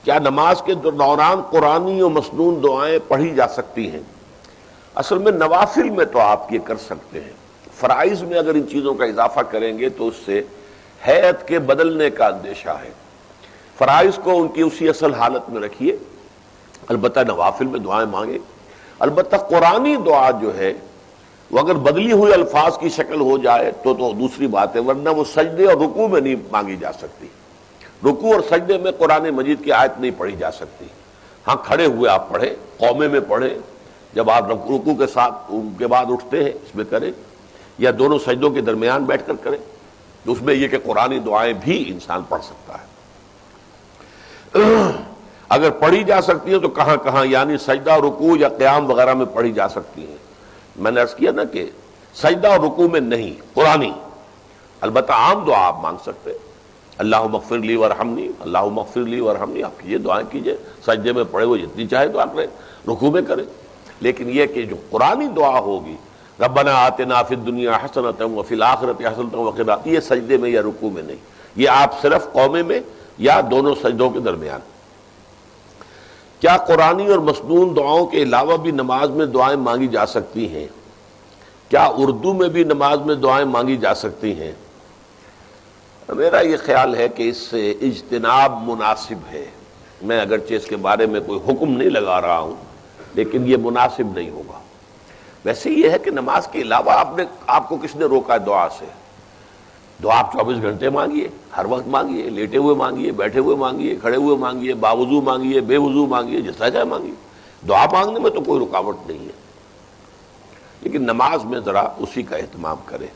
کیا نماز کے دوران قرآنی و مسنون دعائیں پڑھی جا سکتی ہیں؟ اصل میں نوافل میں تو آپ یہ کر سکتے ہیں، فرائض میں اگر ان چیزوں کا اضافہ کریں گے تو اس سے ہیئت کے بدلنے کا اندیشہ ہے۔ فرائض کو ان کی اسی اصل حالت میں رکھیے، البتہ نوافل میں دعائیں مانگیں۔ البتہ قرآنی دعا جو ہے وہ اگر بدلی ہوئی الفاظ کی شکل ہو جائے تو دوسری بات ہے، ورنہ وہ سجدے اور رکوع میں نہیں مانگی جا سکتی۔ رکوع اور سجدے میں قرآن مجید کی آیت نہیں پڑھی جا سکتی۔ ہاں کھڑے ہوئے آپ پڑھیں، قومے میں پڑھیں، جب آپ رکوع کے ساتھ ان کے بعد اٹھتے ہیں اس میں کریں، یا دونوں سجدوں کے درمیان بیٹھ کر کریں، تو اس میں یہ کہ قرآنی دعائیں بھی انسان پڑھ سکتا ہے۔ اگر پڑھی جا سکتی ہیں تو کہاں کہاں، یعنی سجدہ، رکوع یا قیام وغیرہ میں پڑھی جا سکتی ہیں۔ میں نے عرض کیا نا کہ سجدہ اور رکوع میں نہیں، قرآنی۔ البتہ عام دعا آپ مانگ سکتے ہیں، اللہم اغفر لی ورحمنی، اللہم اغفر لی ورحمنی، آپ یہ دعائیں کیجئے، سجدے میں پڑھے وہ جتنی چاہے دعا کریں، رکوع میں کریں۔ لیکن یہ کہ جو قرآنی دعا ہوگی، ربنا آتنا فی الدنیا حسنۃ وفی الآخرۃ حسنۃ وقنا، یہ سجدے میں یا رکوع میں نہیں، یہ آپ صرف قومے میں یا دونوں سجدوں کے درمیان۔ کیا قرآنی اور مسنون دعاؤں کے علاوہ بھی نماز میں دعائیں مانگی جا سکتی ہیں؟ کیا اردو میں بھی نماز میں دعائیں مانگی جا سکتی ہیں؟ میرا یہ خیال ہے کہ اس سے اجتناب مناسب ہے۔ میں اگرچہ اس کے بارے میں کوئی حکم نہیں لگا رہا ہوں، لیکن یہ مناسب نہیں ہوگا۔ ویسے یہ ہے کہ نماز کے علاوہ آپ کو کس نے روکا دعا سے؟ دعا آپ 24 گھنٹے مانگیے، ہر وقت مانگیے، لیٹے ہوئے مانگیے، بیٹھے ہوئے مانگیے، کھڑے ہوئے مانگیے، باوضو مانگیے، بے وضو مانگیے، جس طرح چاہے مانگیے۔ دعا مانگنے میں تو کوئی رکاوٹ نہیں ہے، لیکن نماز میں ذرا اسی کا اہتمام کریں۔